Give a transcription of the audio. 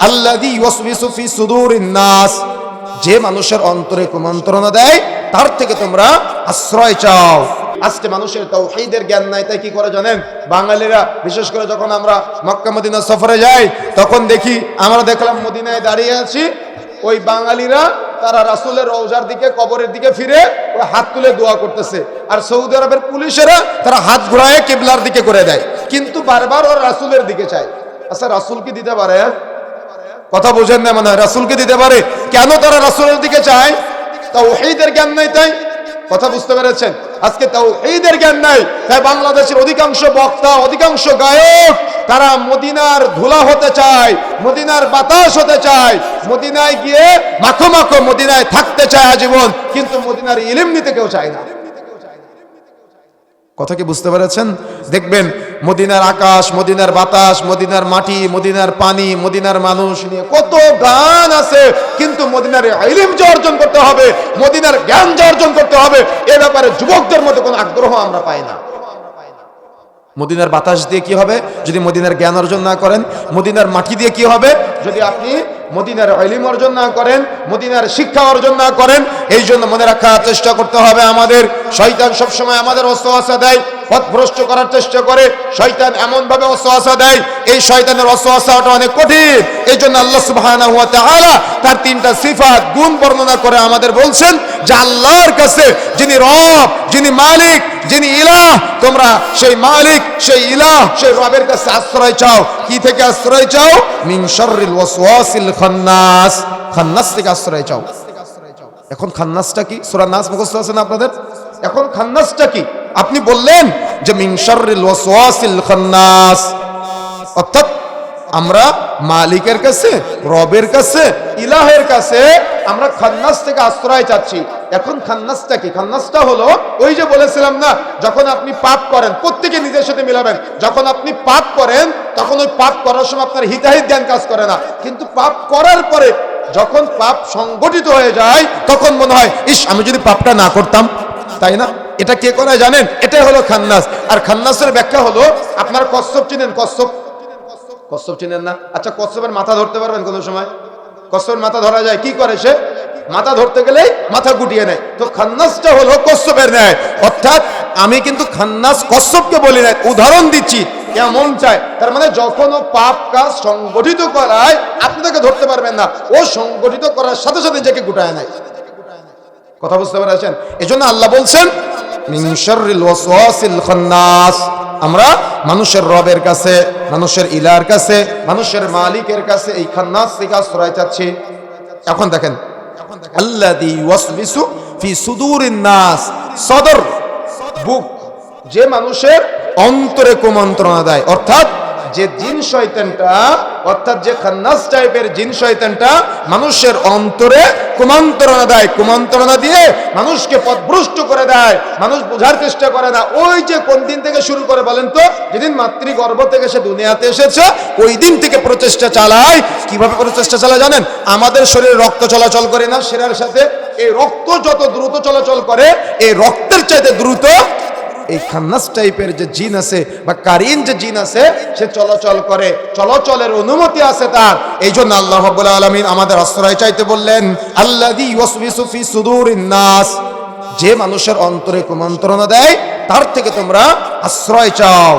আল্লাযী ইউসবিসু ফি সুদুরিন নাস, যে মানুষের অন্তরে কুমন্ত্রণা দেয় তার থেকে তোমরা আশ্রয় চাও। আজকে মানুষের তাওহীদের জ্ঞান নাই, তাই কি করে জানেন? বাঙালিরা বিশেষ করে যখন আমরা মক্কা মদিনা সফরে যাই তখন দেখি, আমরা দেখলাম মদিনায় দাঁড়িয়ে আছি, ওই বাঙালিরা তারা রাসূলের রওজার দিকে, কবরের দিকে ফিরে ওরা হাত তুলে দোয়া করতেছে, আর সৌদি আরবের পুলিশেরা তারা হাত ঘোরায় কিবলার দিকে করে দেয়, কিন্তু বারবার ওরা রাসূলের দিকে চায়। আচ্ছা, রাসূল কি দিতে পারে? কথা বোঝেন না মনে হয়? রাসূলকে দিতে পারে, কেন তারা রাসূলের দিকে চায়? তাওহীদের জ্ঞান নাই তাই। কথা বুঝতে পেরেছেন? আজকে তাওহীদের জ্ঞান নাই, তাই বাংলাদেশের অধিকাংশ বক্তা, অধিকাংশ গায়ক তারা মদিনার ধুলা হতে চায়, মদিনার বাতাস হতে চায়, মদিনায় গিয়ে মাখো মাখো মদিনায় থাকতে চায় আজীবন, কিন্তু মদিনার ইলম নিতে কেউ চায় না। কথা কি বুঝতে পেরেছেন? দেখবেন মদিনার আকাশ, মদিনার বাতাস, মদিনার মাটি, মদিনার পানি, মদিনার মানুষ নিয়ে কত গান আছে, কিন্তু মদিনার ইলম যে অর্জন করতে হবে, মদিনার জ্ঞান যে অর্জন করতে হবে, এ ব্যাপারে যুবকদের মধ্যে কোনো আগ্রহ আমরা পাই না। মদিনার বাতাস দিয়ে কি হবে যদি মদিনার জ্ঞান অর্জন না করেন? মদিনার মাটি দিয়ে কি হবে যদি আপনি মদিনার ইলম অর্জন না করেন, মদিনার শিক্ষা অর্জন না করেন? এই জন্য মনে রাখার চেষ্টা করতে হবে আমাদের, শয়তান সবসময় আমাদের ওয়াসওয়াসা দেয়, পথভ্রষ্ট করার চেষ্টা করে। শয়তান এমন ভাবে ওয়াসওয়াসা দেয়, এই শয়তানের ওয়াসওয়াসাটা অনেক কঠিন। এই জন্য আল্লাহ সুবহানাহু ওয়া তাআলা তার তিনটা সিফাত, গুণ বর্ণনা করে আমাদের বলছেন যে আল্লাহর কাছে যিনি রব, যিনি মালিক, যিনি ইলাহ, তোমরা সেই মালিক, সেই ইলাহ, সেই রবের কাছে আশ্রয় চাও। কি থেকে আশ্রয় চাও? মিন শাররিল ওয়াসওয়াসিল খান্নাস, খান্নাস থেকে আশ্রয় চাও। এখন খান্নাসটা কি? সূরা নাস মুখস্থ আছে না আপনাদের? এখন খান্নাসটা কি? আপনি বললেন যে মিন শাররিল ওয়াসওয়াসিল খান্নাস, অর্থাৎ আমরা মালিকের কাছে, রবের কাছে, ইলাহের কাছে আমরা খান্নাস থেকে আশ্রয় চাচ্ছি। এখন খান্নাসটা কি? খান্নাসটা হলো ওই যে বলেছিলাম না, যখন আপনি পাপ করেন, প্রত্যেকে নিজের সাথে মিলাবেন, যখন আপনি পাপ করেন তখন ওই পাপ করার সময় আপনার হিতাহিত জ্ঞান কাজ করে না, কিন্তু পাপ করার পরে যখন পাপ সংগঠিত হয়ে যায় তখন মনে হয়, ইস, আমি যদি পাপটা না করতাম, তাই না? এটা কে করে জানেন? এটাই হলো খান্নাস। আর খান্নাসের ব্যাখ্যা হলো, আপনার কচ্ছপ চিনেন? কচ্ছপ চিনেন না? আচ্ছা, কচ্ছপের মাথা ধরতে পারবেন কোনো সময়? কচ্ছপের মাথা ধরা যায়, কি করে সে? মাথা ধরতে গেলেই মাথা গুটিয়ে নেয়। তো খান্নাসটা হলো কচ্ছপের ন্যায়, অর্থাৎ আমি কিন্তু খান্নাস কচ্ছপকে বলি না, উদাহরণ দিচ্ছি কেমন চায়। তার মানে যখন ও পাপ কাজ সংগঠিত করায় আপনি তাকে ধরতে পারবেন না, ও সংগঠিত করার সাথে সাথে নিজেকে গুটায় নেয়। কথা বুঝতে পেরেছেন? এজন্য আল্লাহ বলছেন মিন শাররিল ওয়াসওয়াসিল খান্নাস, আমরা মানুষের রবের কাছে, মানুষের ইলার কাছে, মানুষের মালিকের কাছে এই খান্নাস থেকে আশ্রয় চাচ্ছি। এখন দেখেন, আল্লাযী ইউসবিসু ফি সুদুরিন নাস, সদর, বুক, যে মানুষের অন্তরে কুমন্ত্রণা দেয়, অর্থাৎ যে জিন শয়তানটা, অর্থাৎ যে খান্নাস টাইপের জিন শয়তানটা মানুষের অন্তরে কুমন্ত্রণা দেয়, কুমন্ত্রণা দিয়ে মানুষকে পথভ্রষ্ট করে দেয়, মানুষ বোঝার চেষ্টা করে না। ওই যে কোন দিন থেকে শুরু করে বলেন তো? যেদিন মাতৃগর্ভ থেকে সে দুনিয়াতে এসেছে ওই দিন থেকে প্রচেষ্টা চালায়। কিভাবে প্রচেষ্টা চালায় জানেন? আমাদের শরীরে রক্ত চলাচল করে না শিরার সাথে? এই রক্ত যত দ্রুত চলাচল করে, এই রক্তের চাইতে দ্রুত এই খান্নাস টাইপের যে জিন আছে বা কারিন যে জিন আছে সে চলাচল করে, চলাচলের অনুমতি আছে তার। এই জন্য আল্লাহ রাব্বুল আলামিন আমাদের আশ্রয় চাইতে বললেন, আল্লাযী ইউসবিসু ফি সুদুরিন নাস, যে মানুষের অন্তরে কুমন্ত্রণা দেয় তার থেকে তোমরা আশ্রয় চাও।